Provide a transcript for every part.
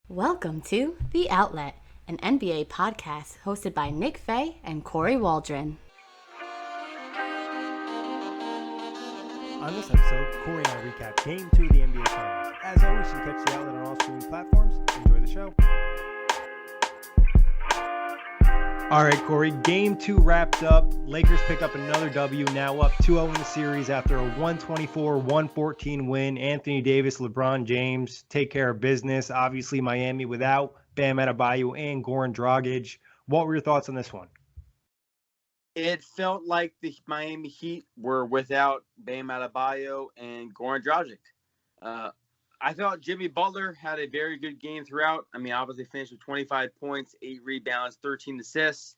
Welcome to The Outlet, an NBA podcast hosted by Nick Fay and Kory Waldron. On this episode, Kory and I recap Game 2 of the NBA Finals. As always, you can catch The Outlet on all streaming platforms. Enjoy the show. All right, Kory, Game 2 wrapped up. Lakers pick up another W, now up 2-0 in the series after a 124-114 win. Anthony Davis, LeBron James take care of business. Obviously, Miami without Bam Adebayo and Goran Dragic. What were your thoughts on this one? It felt like the Miami Heat were without Bam Adebayo and Goran Dragic. I thought Jimmy Butler had a very good game throughout. I mean, obviously finished with 25 points, 8 rebounds, 13 assists,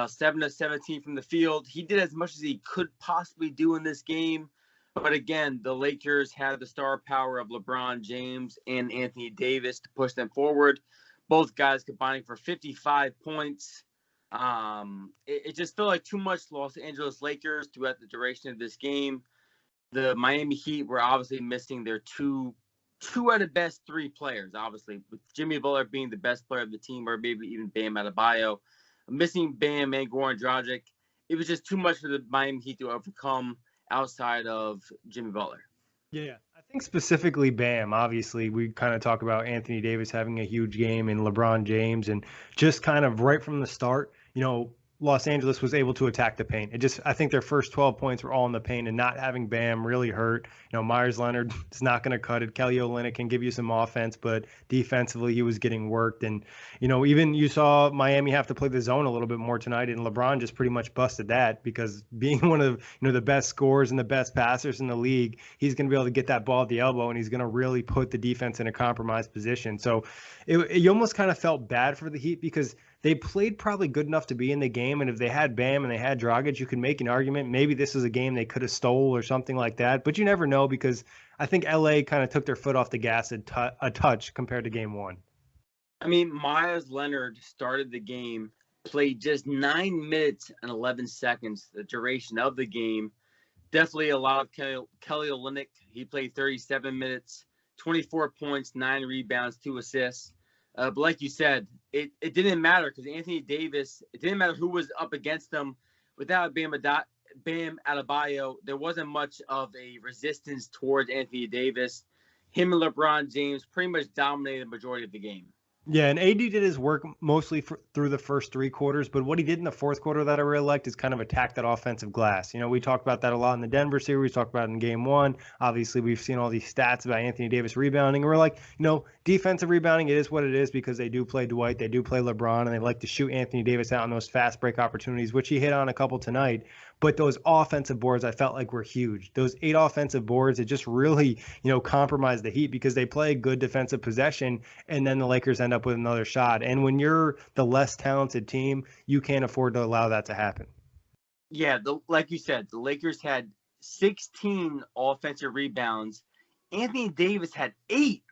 7 of 17 from the field. He did as much as he could possibly do in this game. But again, the Lakers had the star power of LeBron James and Anthony Davis to push them forward. Both guys combining for 55 points. It just felt like too much Los Angeles Lakers throughout the duration of this game. The Miami Heat were obviously missing their two of the best three players, obviously, with Jimmy Butler being the best player of the team, or maybe even Bam Adebayo. Missing Bam and Goran Dragic, it was just too much for the Miami Heat to overcome outside of Jimmy Butler. Yeah, I think specifically Bam. Obviously, we kind of talk about Anthony Davis having a huge game and LeBron James, and just kind of right from the start, Los Angeles was able to attack the paint. I think their first 12 points were all in the paint, and not having Bam really hurt. Myers Leonard is not going to cut it. Kelly Olynyk can give you some offense, but defensively he was getting worked. And, even you saw Miami have to play the zone a little bit more tonight, and LeBron just pretty much busted that because being one of, the best scorers and the best passers in the league, he's going to be able to get that ball at the elbow, and he's going to really put the defense in a compromised position. So you almost kind of felt bad for the Heat because they played probably good enough to be in the game, and if they had Bam and they had Dragic, you could make an argument. Maybe this is a game they could have stole or something like that, but you never know because I think LA kind of took their foot off the gas a touch compared to Game 1. I mean, Myers Leonard started the game, played just 9 minutes and 11 seconds, the duration of the game. Definitely a lot of Kelly Olynyk. He played 37 minutes, 24 points, 9 rebounds, 2 assists. But like you said, it didn't matter because Anthony Davis, it didn't matter who was up against them. Without Bam Adebayo, there wasn't much of a resistance towards Anthony Davis. Him and LeBron James pretty much dominated the majority of the game. Yeah, and AD did his work mostly through the first 3 quarters, but what he did in the fourth quarter that I really liked is kind of attack that offensive glass. We talked about that a lot in the Denver series, talked about it in Game 1. Obviously, we've seen all these stats about Anthony Davis rebounding, and we're like, defensive rebounding, it is what it is because they do play Dwight, they do play LeBron, and they like to shoot Anthony Davis out in those fast break opportunities, which he hit on a couple tonight. But those offensive boards I felt like were huge. Those 8 offensive boards, it just really, compromised the Heat because they play good defensive possession, and then the Lakers end up with another shot. And when you're the less talented team, you can't afford to allow that to happen. Yeah, like you said, the Lakers had 16 offensive rebounds. Anthony Davis had 8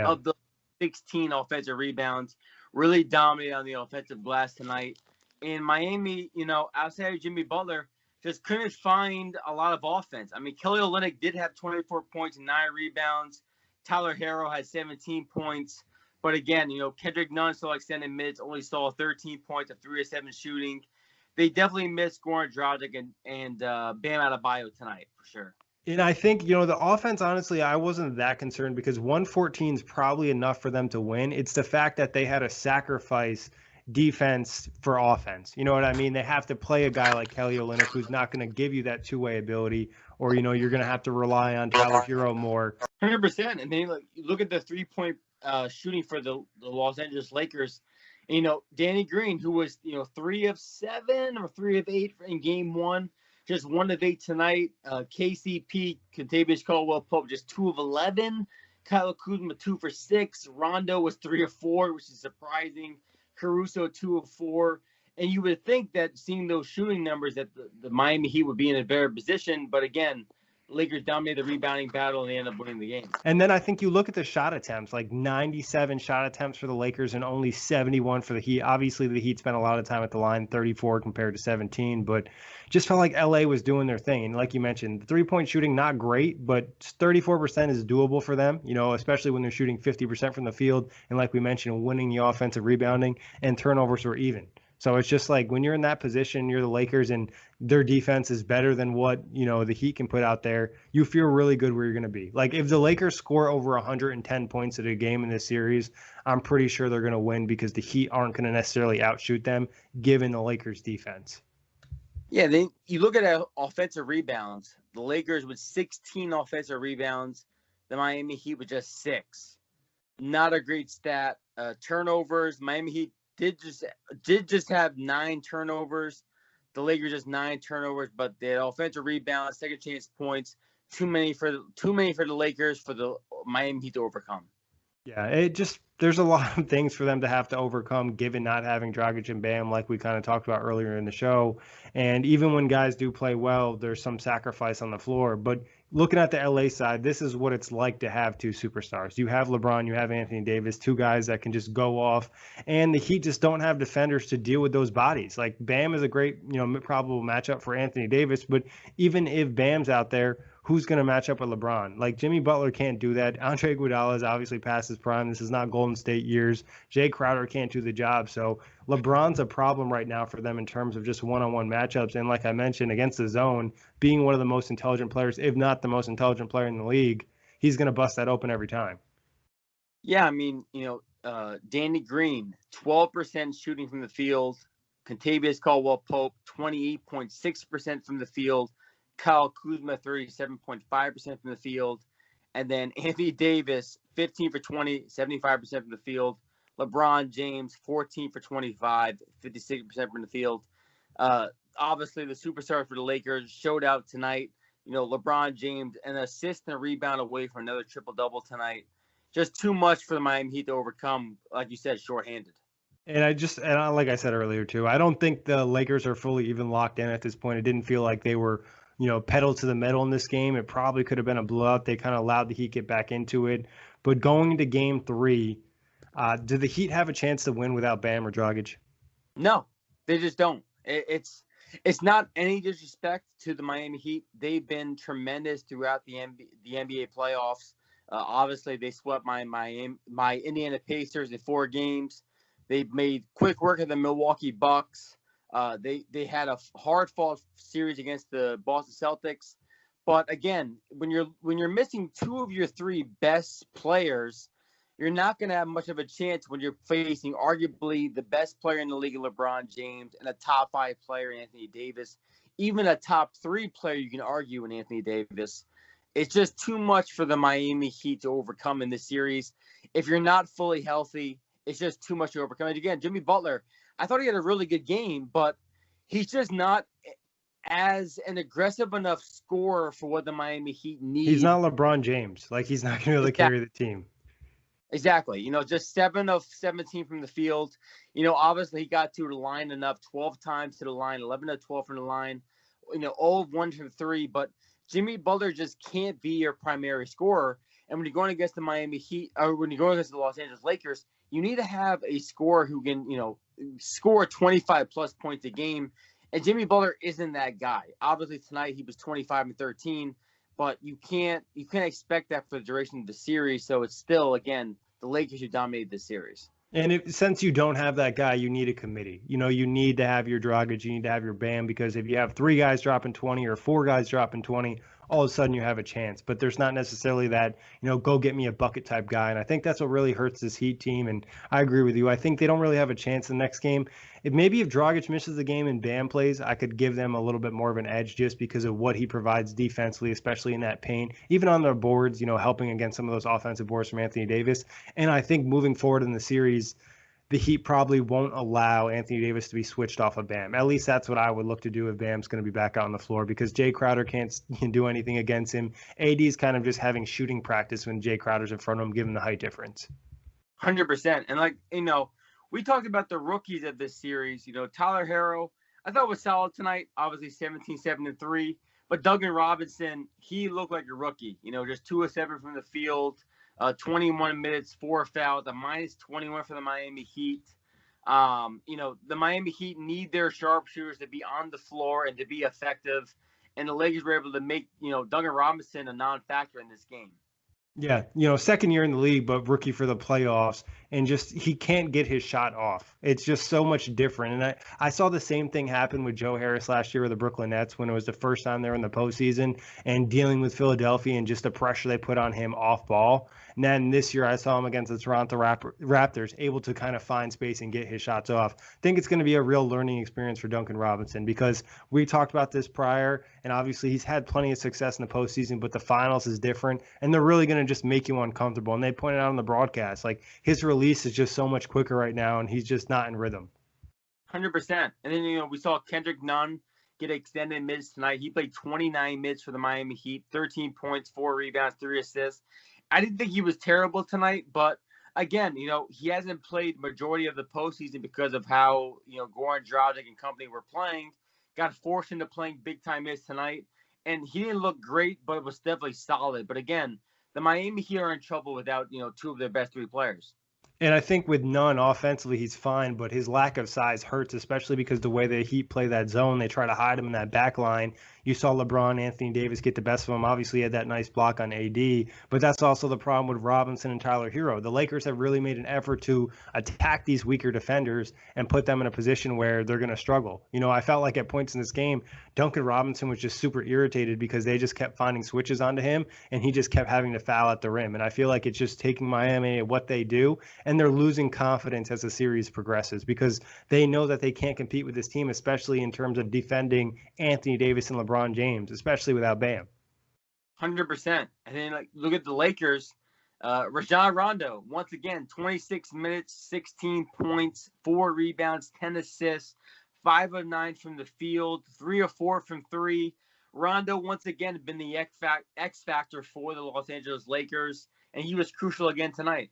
of the 16 offensive rebounds. Really dominated on the offensive glass tonight. And Miami, outside of Jimmy Butler, just couldn't find a lot of offense. I mean, Kelly Olynyk did have 24 points and 9 rebounds. Tyler Herro had 17 points. But again, Kendrick Nunn saw extended minutes, only saw 13 points of 3 of 7 shooting. They definitely missed Goran Dragic and Bam Adebayo tonight for sure. And I think, the offense, honestly, I wasn't that concerned because 114 is probably enough for them to win. It's the fact that they had to sacrifice defense for offense. You know what I mean? They have to play a guy like Kelly Olynyk who's not going to give you that two-way ability, or, you're going to have to rely on Tyler Herro more. 100%. And then look at the 3-point shooting for the Los Angeles Lakers. And, Danny Green, who was, 3 of 7 or 3 of 8 in Game 1, just 1 of 8 tonight. KCP, Kentavious Caldwell-Pope, just 2 of 11. Kyle Kuzma, 2 for 6. Rondo was 3 of 4, which is surprising. Caruso, 2 of 4. And you would think that seeing those shooting numbers that the Miami Heat would be in a better position. But again, Lakers dominated the rebounding battle and they ended up winning the game. And then I think you look at the shot attempts, like 97 shot attempts for the Lakers and only 71 for the Heat. Obviously, the Heat spent a lot of time at the line, 34 compared to 17, but just felt like LA was doing their thing. And like you mentioned, the three-point shooting, not great, but 34% is doable for them, especially when they're shooting 50% from the field. And like we mentioned, winning the offensive rebounding, and turnovers were even. So it's just like when you're in that position, you're the Lakers and their defense is better than what, the Heat can put out there. You feel really good where you're going to be. Like if the Lakers score over 110 points at a game in this series, I'm pretty sure they're going to win because the Heat aren't going to necessarily outshoot them given the Lakers defense. Yeah, you look at offensive rebounds. The Lakers with 16 offensive rebounds. The Miami Heat with just 6. Not a great stat. Turnovers, Miami Heat did just have 9 turnovers. The Lakers just 9 turnovers, but the offensive rebounds, second chance points, too many for the Lakers for the Miami Heat to overcome. Yeah, there's a lot of things for them to have to overcome given not having Dragic and Bam like we kind of talked about earlier in the show. And even when guys do play well, there's some sacrifice on the floor. But looking at the LA side, this is what it's like to have 2 superstars. You have LeBron, you have Anthony Davis, 2 guys that can just go off. And the Heat just don't have defenders to deal with those bodies. Like Bam is a great, probable matchup for Anthony Davis. But even if Bam's out there, who's going to match up with LeBron? Like Jimmy Butler can't do that. Andre Iguodala is obviously past his prime. This is not Golden State years. Jay Crowder can't do the job. So LeBron's a problem right now for them in terms of just one-on-one matchups. And like I mentioned, against the zone, being one of the most intelligent players, if not the most intelligent player in the league, he's going to bust that open every time. Yeah, I mean, Danny Green, 12% shooting from the field. Kentavious Caldwell-Pope, 28.6% from the field. Kyle Kuzma, 37.5% from the field. And then Anthony Davis, 15 for 20, 75% from the field. LeBron James, 14 for 25, 56% from the field. Obviously, the superstars for the Lakers showed out tonight. LeBron James, an assist and a rebound away from another triple-double tonight. Just too much for the Miami Heat to overcome, like you said, shorthanded. And like I said earlier, too, I don't think the Lakers are fully even locked in at this point. It didn't feel like they were pedal to the metal in this game. It probably could have been a blowout. They kind of allowed the Heat get back into it. But going into game 3, do the Heat have a chance to win without Bam or Dragic? No, they just don't. It's not any disrespect to the Miami Heat. They've been tremendous throughout the NBA playoffs. Obviously, they swept my Indiana Pacers in 4 games. They made quick work of the Milwaukee Bucks. They had a hard-fought series against the Boston Celtics, but again, when you're missing 2 of your 3 best players, you're not going to have much of a chance when you're facing arguably the best player in the league, LeBron James, and a top 5 player, Anthony Davis, even a top 3 player you can argue in Anthony Davis. It's just too much for the Miami Heat to overcome in this series. If you're not fully healthy, it's just too much to overcome. And again, Jimmy Butler, I thought he had a really good game, but he's just not as an aggressive enough scorer for what the Miami Heat need. He's not LeBron James. Like, he's not going to be able to carry the team. Exactly. Just 7 of 17 from the field. Obviously he got to the line enough, 12 times to the line, 11 of 12 from the line, all of 1 from 3. But Jimmy Butler just can't be your primary scorer. And when you're going against the Miami Heat, or when you're going against the Los Angeles Lakers, you need to have a scorer who can, score 25-plus points a game. And Jimmy Butler isn't that guy. Obviously, tonight he was 25 and 13, but you can't expect that for the duration of the series. So it's still, again, the Lakers who dominated this series. And since you don't have that guy, you need a committee. You need to have your Dragic, you need to have your Bam, because if you have 3 guys dropping 20 or 4 guys dropping 20, all of a sudden you have a chance. But there's not necessarily that, go get me a bucket type guy. And I think that's what really hurts this Heat team. And I agree with you. I think they don't really have a chance in the next game. If Dragic misses the game and Bam plays, I could give them a little bit more of an edge just because of what he provides defensively, especially in that paint, even on their boards, helping against some of those offensive boards from Anthony Davis. And I think moving forward in the series, the Heat probably won't allow Anthony Davis to be switched off of Bam. At least that's what I would look to do if Bam's going to be back out on the floor, because Jay Crowder can't do anything against him. AD is kind of just having shooting practice when Jay Crowder's in front of him, given the height difference. 100%. And we talked about the rookies of this series. Tyler Herro, I thought was solid tonight. Obviously 17, 7, and 3. But Duncan Robinson, he looked like a rookie. Just 2 of 7 from the field, 21 minutes, 4 fouls, a minus 21 for the Miami Heat. The Miami Heat need their sharpshooters to be on the floor and to be effective. And the Lakers were able to make, Duncan Robinson a non-factor in this game. Yeah, second year in the league, but rookie for the playoffs, and just he can't get his shot off. It's just so much different. And I saw the same thing happen with Joe Harris last year with the Brooklyn Nets when it was the first time they were in the postseason and dealing with Philadelphia and just the pressure they put on him off ball. And then this year I saw him against the Toronto Raptors, able to kind of find space and get his shots off. I think it's going to be a real learning experience for Duncan Robinson because we talked about this prior, and obviously he's had plenty of success in the postseason, but the finals is different, and they're really going to just make you uncomfortable. And they pointed out on the broadcast, like his release is just so much quicker right now, and he's just not in rhythm. 100%. And then, we saw Kendrick Nunn get extended minutes tonight. He played 29 minutes for the Miami Heat, 13 points, 4 rebounds, 3 assists. I didn't think he was terrible tonight, but again, he hasn't played majority of the postseason because of how, Goran Dragic and company were playing. Got forced into playing big-time minutes tonight, and he didn't look great, but it was definitely solid. But again, the Miami Heat are in trouble without, 2 of their best 3 players. And I think with Nunn, offensively, he's fine, but his lack of size hurts, especially because the way the Heat play that zone, they try to hide him in that back line. You saw LeBron, Anthony Davis get the best of him. Obviously, he had that nice block on AD, but that's also the problem with Robinson and Tyler Hero. The Lakers have really made an effort to attack these weaker defenders and put them in a position where they're going to struggle. I felt like at points in this game, Duncan Robinson was just super irritated because they just kept finding switches onto him, and he just kept having to foul at the rim. And I feel like it's just taking Miami at what they do, and they're losing confidence as the series progresses because they know that they can't compete with this team, especially in terms of defending Anthony Davis and LeBron James, especially without Bam. 100%. And then look at the Lakers. Rajon Rondo, once again, 26 minutes, 16 points, 4 rebounds, 10 assists, 5 of 9 from the field, 3 of 4 from 3. Rondo, once again, has been the X factor for the Los Angeles Lakers, and he was crucial again tonight.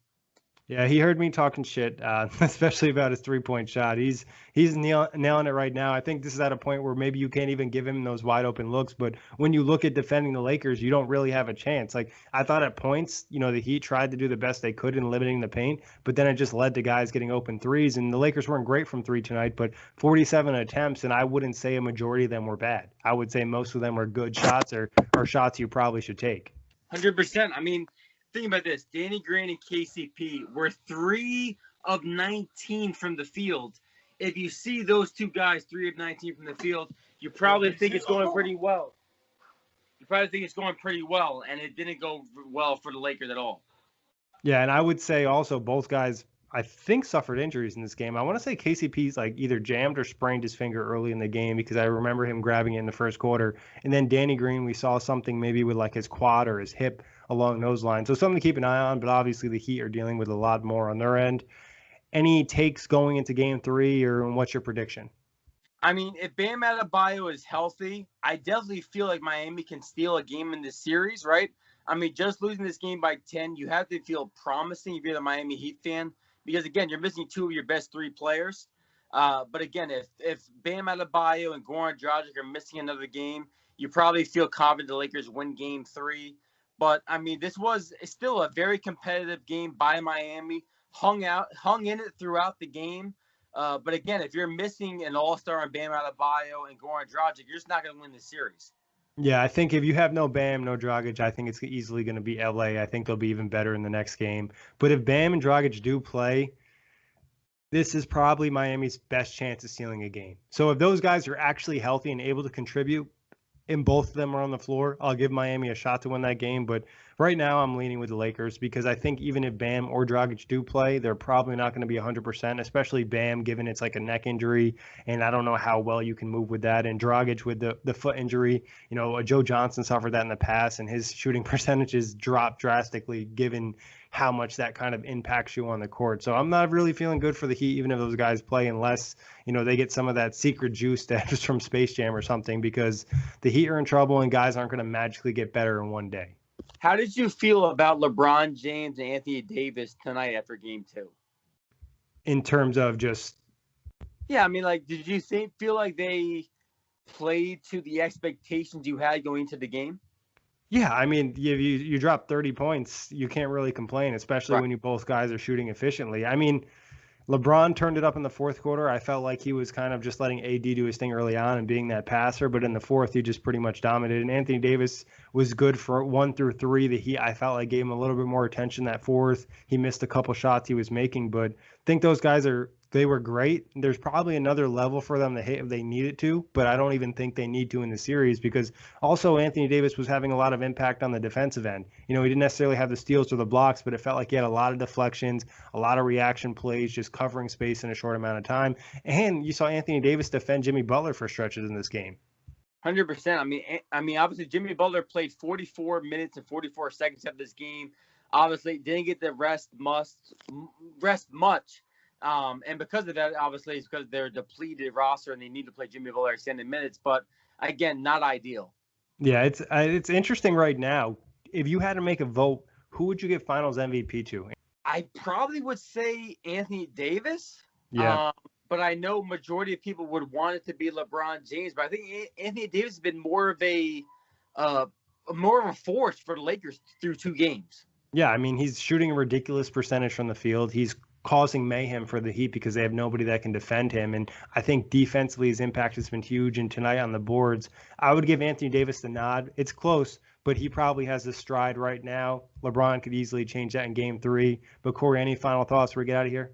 Yeah, he heard me talking shit, especially about his three-point shot. He's nailing it right now. I think this is at a point where maybe you can't even give him those wide-open looks. But when you look at defending the Lakers, you don't really have a chance. Like, I thought at points, the Heat tried to do the best they could in limiting the paint, but then it just led to guys getting open threes. And the Lakers weren't great from 3 tonight, but 47 attempts, and I wouldn't say a majority of them were bad. I would say most of them were good shots or shots you probably should take. 100%. I mean, think about this. Danny Green and KCP were 3 of 19 from the field. If you see those 2 guys 3 of 19 from the field, you probably think it's going pretty well. And it didn't go well for the Lakers at all. Yeah, and I would say also both guys, I think, suffered injuries in this game. I want to say KCP's either jammed or sprained his finger early in the game because I remember him grabbing it in the first quarter. And then Danny Green, we saw something maybe with his quad or his hip along those lines. So something to keep an eye on, but obviously the Heat are dealing with a lot more on their end. Any takes going into game 3, or what's your prediction? I mean, if Bam Adebayo is healthy, I definitely feel like Miami can steal a game in this series, right? I mean, just losing this game by 10, you have to feel promising if you're the Miami Heat fan because, again, you're missing 2 of your best 3 players. But, again, if Bam Adebayo and Goran Dragic are missing another game, you probably feel confident the Lakers win game 3. But, I mean, this was still a very competitive game by Miami, hung in it throughout the game. But, again, if you're missing an all-star in Bam Adebayo and Goran Dragic, you're just not going to win the series. Yeah, I think if you have no Bam, no Dragic, I think it's easily going to be LA. I think they'll be even better in the next game. But if Bam and Dragic do play, this is probably Miami's best chance of stealing a game. So if those guys are actually healthy and able to contribute, and both of them are on the floor, I'll give Miami a shot to win that game. But right now I'm leaning with the Lakers because I think even if Bam or Dragic do play, they're probably not going to be 100%, especially Bam, given it's a neck injury. And I don't know how well you can move with that. And Dragic with the foot injury, Joe Johnson suffered that in the past, and his shooting percentages dropped drastically given how much that kind of impacts you on the court. So I'm not really feeling good for the Heat, even if those guys play, unless, they get some of that secret juice that is from Space Jam or something, because the Heat are in trouble and guys aren't going to magically get better in one day. How did you feel about LeBron James and Anthony Davis tonight after game 2? In terms of just... Yeah, I mean, did you feel like they played to the expectations you had going into the game? Yeah, I mean, you drop 30 points, you can't really complain, especially Right. when you both guys are shooting efficiently. I mean, LeBron turned it up in the fourth quarter. I felt like he was kind of just letting AD do his thing early on and being that passer, but in the fourth, he just pretty much dominated. And Anthony Davis was good for 1 through 3. I felt like gave him a little bit more attention that fourth. He missed a couple shots he was making, but I think those guys they were great. There's probably another level for them to hit if they needed to, but I don't even think they need to in the series because also Anthony Davis was having a lot of impact on the defensive end. He didn't necessarily have the steals or the blocks, but it felt like he had a lot of deflections, a lot of reaction plays, just covering space in a short amount of time. And you saw Anthony Davis defend Jimmy Butler for stretches in this game. 100%. I mean, obviously Jimmy Butler played 44 minutes and 44 seconds of this game. Obviously, didn't get the rest much. And because of that, obviously, it's because they're a depleted roster and they need to play Jimmy Butler extended minutes. But again, not ideal. Yeah, it's interesting right now. If you had to make a vote, who would you give Finals MVP to? I probably would say Anthony Davis. Yeah. But I know majority of people would want it to be LeBron James. But I think Anthony Davis has been more of a force for the Lakers through 2 games. Yeah, I mean, he's shooting a ridiculous percentage from the field. He's causing mayhem for the Heat because they have nobody that can defend him. And I think defensively his impact has been huge. And tonight on the boards, I would give Anthony Davis the nod. It's close, but he probably has the stride right now. LeBron could easily change that in game 3. But Kory, any final thoughts before we get out of here?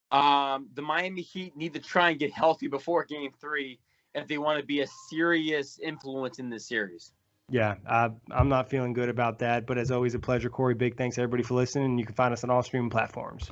The Miami Heat need to try and get healthy before game 3 if they want to be a serious influence in this series. Yeah, I'm not feeling good about that. But as always, a pleasure, Kory. Big thanks, everybody, for listening. You can find us on all streaming platforms.